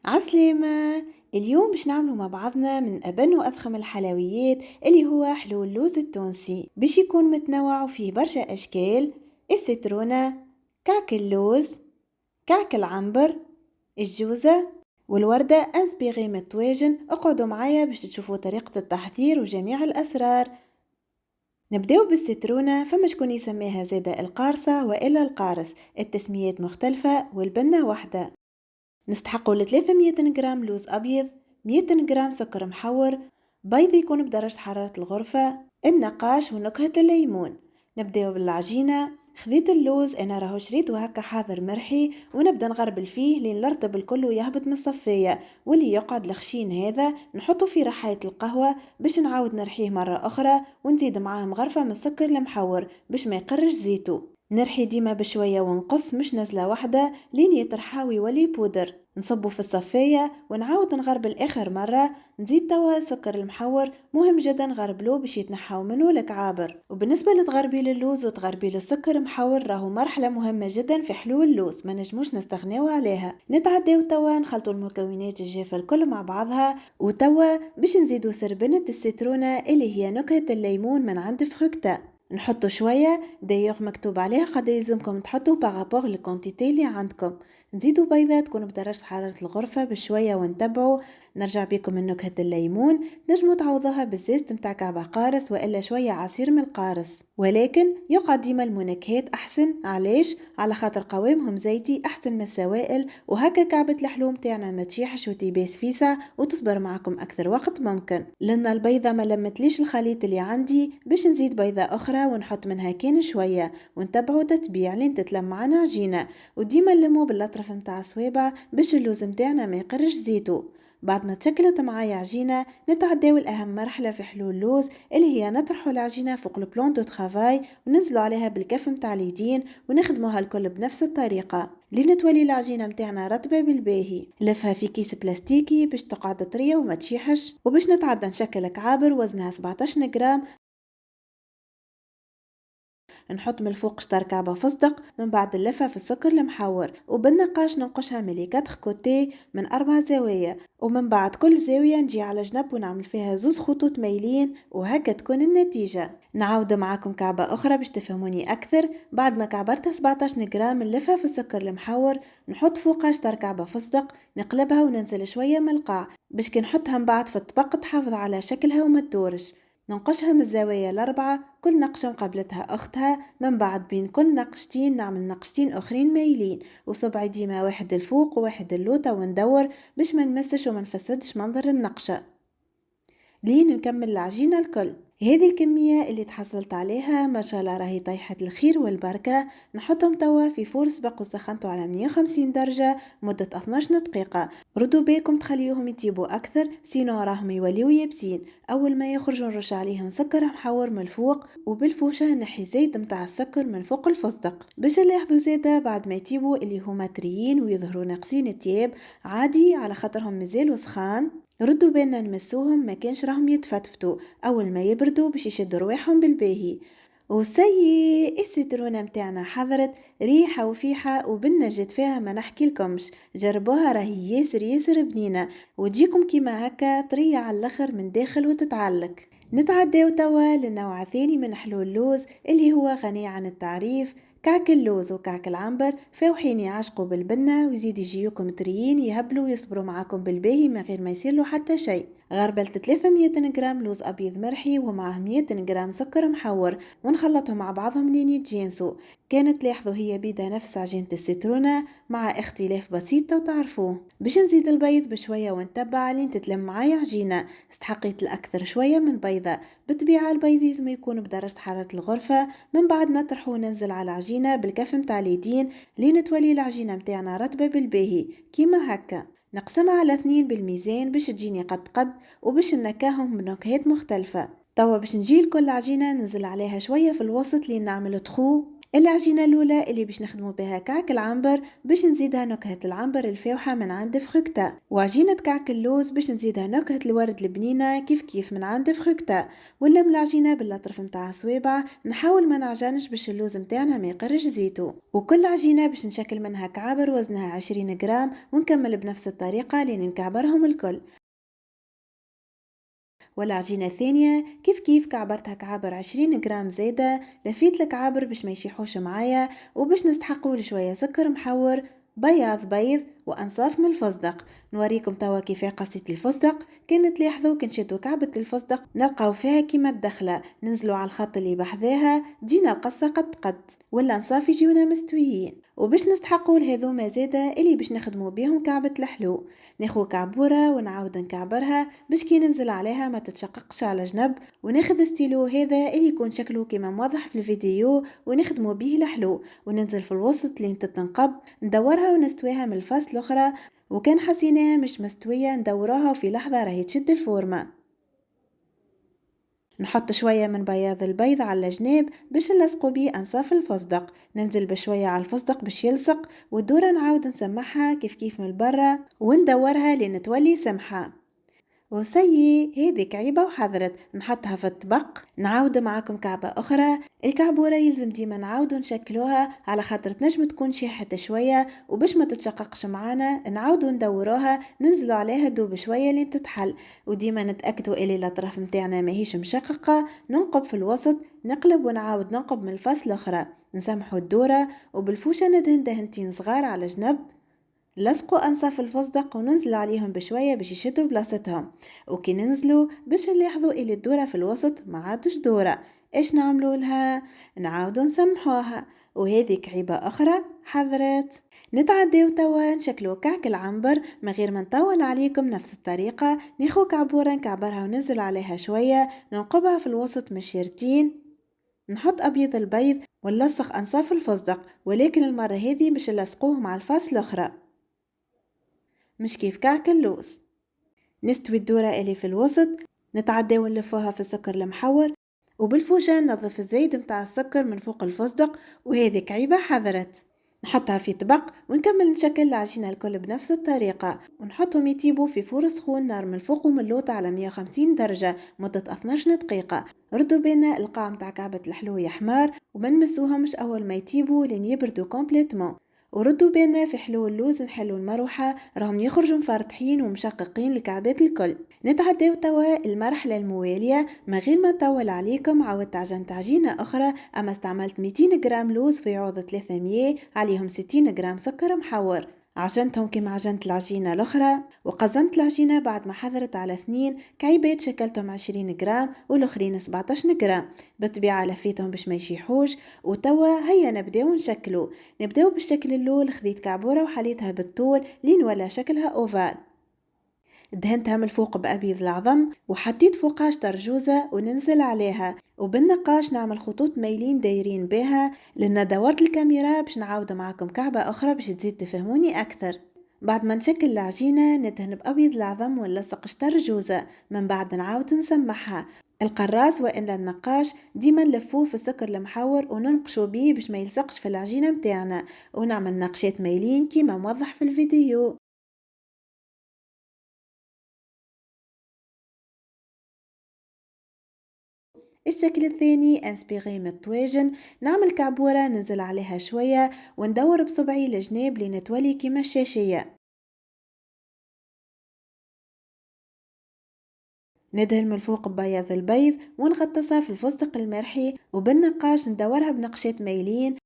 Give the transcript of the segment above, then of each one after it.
عسلامة. اليوم باش نعملوا مع بعضنا من أبن وأضخم الحلويات اللي هو حلو اللوز التونسي، باش يكون متنوع وفيه برشا أشكال: السيترونة، كعك اللوز، كعك العنبر، الجوزة والوردة انسبيغي من الطواجن. اقعدوا معايا باش تشوفوا طريقة التحضير وجميع الأسرار. نبداو بالسيترونة، فما شكون يسميها زادة القارصة وإلا القارص، التسميات مختلفة والبنة واحدة. نستحقوا 300 جرام لوز أبيض، 100 جرام سكر محور، بيض يكون بدرجة حرارة الغرفة، النقاش ونكهة الليمون. نبداو بالعجينة. خذيت اللوز انا راهو شريته هكا حاضر مرحي، ونبدا نغربل فيه لين نرطب الكل ويهبط من الصفية، واللي يقعد الخشين هذا نحطه في رحاية القهوة باش نعاود نرحيه مرة اخرى، ونزيد معاه مغرفة من السكر المحور باش ما يقرش زيتو. نرحي ديما بشوية ونقص، مش نزلة واحدة لين يترحاو يولي بودر. نصبه في الصفية ونعاود نغربل آخر مرة. نزيد توا السكر المحور، مهم جدا نغربلو باش يتنحاو منه الكعابر. وبالنسبة لتغربيل اللوز وتغربيل السكر محور، راهو مرحلة مهمة جدا في حلو اللوز، ما نجموش نستغنيو عليها. نتعداو توا نخلطوا المكونات الجافة الكل مع بعضها، وتوا باش نزيدو سربنة السيترونة اللي هي نكهة الليمون من عند فروكتا. نحطوا شوية دايوغ مكتوب عليه قد يلزمكم تحطوا باغابوغ الكونتيتي اللي عندكم. نزيدوا بيضة تكون بدرجة حرارة الغرفة بشوية ونتبعوا. نرجع بكم من نكهة الليمون، نجموا تعوضوها بالزيت متاع كعبة قارص وإلا شوية عصير من القارص، ولكن يقعد ديما المنكهات أحسن. علاش؟ على خاطر قوامهم زيتي أحسن من السوائل، وهكا كعبة الحلوم تاعنا ما تشيحش وتيباس فيسع وتصبر معكم أكثر وقت ممكن. لأن البيضة ما لمتليش الخليط اللي عندي، باش نزيد بيضة أخرى ونحط منها كان شوية، ونتبعوا تتبيع لين تتلم معنا عجينة. وديما نلمو بالأطراف متاع الصوابع باش اللوز متاعنا ما يقرش زيتو. بعد ما تشكلت معايا عجينة، نتعداو الأهم مرحلة في حلو اللوز، اللي هي نطرحوا العجينة فوق البلون دو ترافاي وننزلوا عليها بالكف متاع اليدين، ونخدموها الكل بنفس الطريقة لين تولي العجينة متاعنا رطبة بالباهي. لفها في كيس بلاستيكي باش تقعد طرية وما تشيحش. وباش نتعدى نشكل كعابر وزنها 17 جرام، نحط من الفوق شطر كعبة فستق، من بعد نلفها في السكر المحور، وبالنقاش ننقشها من 4 كوتي من 4 زوايا، ومن بعد كل زاوية نجي على جنب ونعمل فيها زوز خطوط مايلين، وهكا تكون النتيجة. نعاود معاكم كعبة أخرى باش تفهموني أكثر. بعد ما كعبرتها 17 جرام نلفها في السكر المحور، نحط فوقها شطر كعبة فستق، نقلبها وننزل شوية من القاع باش كي نحطها من بعد في الطبق تحافظ على شكلها وما تدورش. ننقشها من الزوايا الأربعة، كل نقشة مقابلتها أختها. من بعد بين كل نقشتين نعمل نقشتين أخرين مايلين، وصبعي ديما واحد الفوق وواحد اللوطة وندور باش ما نمسش وما نفسدش منظر النقشة لين نكمل العجينة الكل. هذه الكمية اللي تحصلت عليها ما شاء الله راهي طيحة الخير والبركة. نحطهم توا في فور سبق وسخنته على 150 درجة مدة 12 دقيقة. ردوا بالكم تخليوهم يطيبوا أكثر، سينو راهم يوليو يابسين. أول ما يخرجوا نرش عليهم سكر محور من الفوق، وبالفوشة نحي زيت متاع السكر من فوق الفستق باش نلاحظوا زيادة بعد ما يطيبوا اللي هما تريين ويظهروا ناقصين التياب عادي على خاطرهم مازالوا سخان. ردوا بالنا نمسوهم ما كانش راهم يتفتفتوا، اول ما يبردوا باش يشدوا رواحهم بالباهي. وسيي السيترونه متاعنا حضرت، ريحه وفيحه وبنا جات فيها ما نحكي لكمش. جربوها راهي ياسر ياسر بنينه، وتجيكم كيما هكا طريه على الاخر من داخل وتتعلق. نتعداو توا للنوع الثاني من حلو اللوز اللي هو غني عن التعريف، كعك اللوز وكعك العنبر. فاوحين يعشقوا بالبنة ويزيد يجيوكم تريين يهبلوا ويصبروا معاكم بالباهي من غير ما يصير حتى شيء. غربلت 300 جرام لوز أبيض مرحي ومعه 100 جرام سكر محور، ونخلطهم مع بعضهم لين يتجانسوا. كانت لاحظوا هي بيدا نفس عجينة السيترونة مع اختلاف بسيط وتعرفوه. باش نزيد البيض بشوية ونتبع لين تتلم معايا عجينة. استحقيت الأكثر شوية من بيضة. بالطبيعة البيض لازم يكون بدرجة حرارة الغرفة. من بعد نطرح وننزل على العجينة بالكف متاع اليدين لين تولي العجينة متاعنا رطبة بالباهي كيما هكا. نقسمها على 2 بالميزان باش تجيني قد قد، وباش نكاهم بنكهات مختلفة. توا باش نجي لكل عجينة ننزل عليها شوية في الوسط لين نعمل تخو العجينة الأولى اللي باش نخدمو بها كعك العنبر باش نزيدها نكهة العنبر الفاوحة من عند فخوكتا، وعجينة كعك اللوز باش نزيدها نكهة الورد البنينة كيف كيف من عند فخوكتا. ونلم العجينة بالأطراف متاع الصوابع، نحاول ما نعجنش باش اللوز متاعنا ما يقرش زيتو. وكل عجينة باش نشكل منها كعبر وزنها 20 جرام، ونكمل بنفس الطريقة لين نكعبرهم الكل. والعجينة الثانية كيف كيف كعبرتها كعبر 20 جرام زيادة، لفيت الكعبر باش ما يشيحوش معايا، وباش نستحقوا شوية سكر محور، بيض وأنصاف من الفستق. نوريكم توا كيف قصيت الفستق. كانت تلاحظوا كنشدوا كعبة الفستق نلقاو فيها كيما الدخلة، ننزلوا على الخط اللي بحذاها جينا القصة قد ولا نصاف يجيونا مستويين. وباش نستحقوا لهذوما زادة اللي باش نخدموا بيهم كعبة الحلو، ناخذ كعبورة ونعاود نكعبرها باش كي ننزل عليها ما تتشققش على جنب، وناخذ ستيلو هذا اللي يكون شكله كما موضح في الفيديو ونخدمه به الحلو، وننزل في الوسط لين تتنقب، ندورها ونستويها من الفاس الاخرى، وكان حسيناها مش مستوية ندوراها وفي لحظة راهي تشد الفورمة. نحط شوية من بياض البيض على الجناب باش نلصقو بيه أنصاف الفستق، ننزل بشوية على الفستق باش يلصق، والدورة نعاود نسمحها كيف كيف من برا وندورها لين تولي سمحة. وسيي هذيك عيبة وحضرت نحطها في الطبق. نعاود معاكم كعبة أخرى. الكعبورة يلزم ديما نعاودو نشكلوها على خاطر تنجم تكون شاحت شوية، وباش ما تتشققش معانا نعاودو ندوروها ننزلو عليها دوب شوية لين تتحل. وديما نتأكدو إلي الأطراف متاعنا ماهيش مشققة، ننقب في الوسط، نقلب ونعاود ننقب من الفاس الأخرى، نسمحو الدورة، وبالفوشة ندهن دهنتين صغار على جنب. لصقوا أنصاف الفستق وننزل عليهم بشوية باش يشدوا بلاصتهم. وكي ننزلوا باش نلاحظوا إلي الدورة في الوسط ما عادش دورة، إيش نعملوا لها؟ نعاودوا نسمحوها. وهذيك عيبة أخرى حضرت. نتعداو توا نشكلوا كعك العنبر من غير ما نطول عليكم. نفس الطريقة ناخو كعبورة نكعبرها وننزل عليها شوية، ننقبها في الوسط مشيرتين، نحط أبيض البيض ونلصق أنصاف الفستق، ولكن المرة هذه باش نلصقوه مع الفاس الأخرى مش كيف كعك اللوز. نستوي الدورة اللي في الوسط، نتعدى ونلفوها في السكر المحور، وبالفوشة ننظف الزيت متاع السكر من فوق الفستق، وهذه كعيبة حضرت. نحطها في طبق ونكمل نشكل العجينة الكل بنفس الطريقة، ونحطهم يطيبوا في فرن سخون نار من الفوق ومن اللوط على 150 درجة مدة 12 دقيقة. ردوا بينا القاع متاع كعبة الحلو يا حمار، وما نمسوهمش أول ما يطيبوا لين يبردوا كومبليتمون. وردوا بالنا في حلو اللوز نحلو المروحة، راهم يخرجوا مفرطحين ومشققين الكعبات الكل. نتعداو توا المرحلة الموالية. من غير ما نطول عليكم عاودت عجنت عجينة أخرى، أما استعملت 200 جرام لوز في عوض 300، عليهم 60 جرام سكر محور. عجنتهم كما عجنت العجينة الأخرى، وقزمت العجينة بعد ما حضرت على 2 كعيبات، شكلتهم 20 جرام والأخرين 17 جرام. بالطبيعة لفيتهم باش ما يشيحوش. وتوا هيا نبداو نشكلو. نبداو بالشكل الأول، خذيت كعبورة وحليتها بالطول لين ولا شكلها أوفال، دهنتها من الفوق بأبيض العظم، وحطيت فوقها طرجوزة وننزل عليها، وبالنقاش نعمل خطوط مايلين دايرين بها. لأن دورت الكاميرا باش نعاود معاكم كعبة أخرى باش تزيد تفهموني أكثر. بعد ما نشكل العجينة ندهن بأبيض العظم ونلصق شطر جوزة، من بعد نعاود نسمحها. القراص وإلا النقاش ديما نلفوه في السكر المحور وننقشو بيه باش ما يلصقش في العجينة متاعنا، ونعمل نقشات مايلين كيما موضح في الفيديو. الشكل الثاني انسبيغي من الطواجن، نعمل كعبورة ننزل عليها شوية وندور بصبعي الجناب لين تولي كيما الشاشية. ندهن من الفوق ببياض البيض ونغطسها في الفستق المرحي، وبالنقاش ندورها بنقشات مايلين.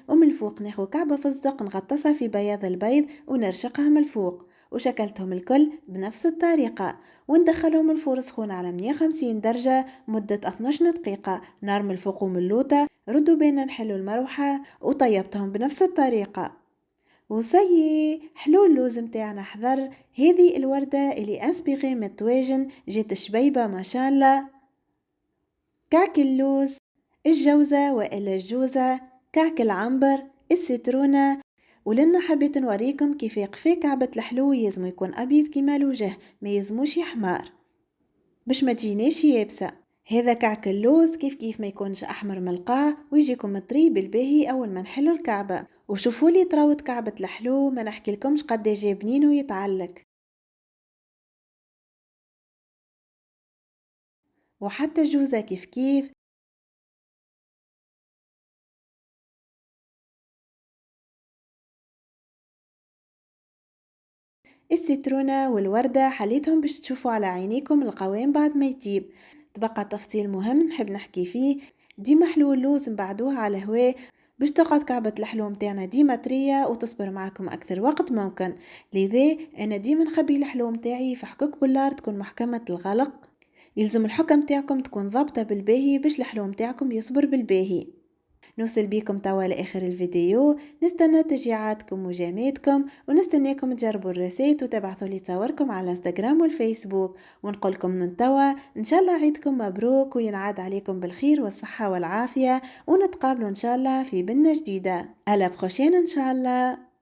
ومن الفوق ناخو كعبة فستق نغطسها في بياض البيض ونرشقها من الفوق، وشكلتهم الكل بنفس الطريقة. وندخلهم الفرن سخون على 150 درجة مدة 12 دقيقة، نار من الفوق ومن اللوطة. ردوا بينا نحلوا المروحة وطيبتهم بنفس الطريقة. وسيي حلو اللوز متاعنا حضر. هذه الوردة اللي انسبيغي من الطواجن جات شبيبة ما شاء الله. كعك اللوز، الجوزة وإلا الجوزة، كعك العنبر، السيترونة. ولنا حبيت نوريكم كيف يقفي كعبة الحلو، يزمو يكون أبيض كيما الوجه، ما يزموش يحمر. باش ما تجينيش يابسة. هذا كعك اللوز كيف كيف ما يكونش احمر من القاع ويجيكم مطري بالباهي اول ما نحلو الكعبة. وشوفوا لي طراوة كعبة الحلو ما نحكي لكمش قد جا بنين ويتعلق. وحتى جوزة كيف كيف. السيترونة والوردة حليتهم باش تشوفوا على عينيكم القوام بعد ما يطيب. تبقى تفصيل مهم نحب نحكي فيه، ديما حلو اللوز نبعدوه على هواء باش تقعد كعبة الحلو متاعنا ديما طرية وتصبر معكم أكثر وقت ممكن. لذا أنا ديما نخبي الحلو متاعي في حكوك بولار تكون محكمة الغلق. يلزم الحكم متاعكم تكون ضابطة بالباهي باش الحلو متاعكم يصبر بالباهي. نوصل بيكم توا لآخر الفيديو، نستنى تشجيعاتكم ومجاميتكم ونستناكم تجربوا الريسيت وتبعثوا لي تصوركم على الانستغرام والفيسبوك. ونقولكم من توا ان شاء الله عيدكم مبروك وينعاد عليكم بالخير والصحة والعافية، ونتقابلوا ان شاء الله في بنة جديدة. على بروشين ان شاء الله.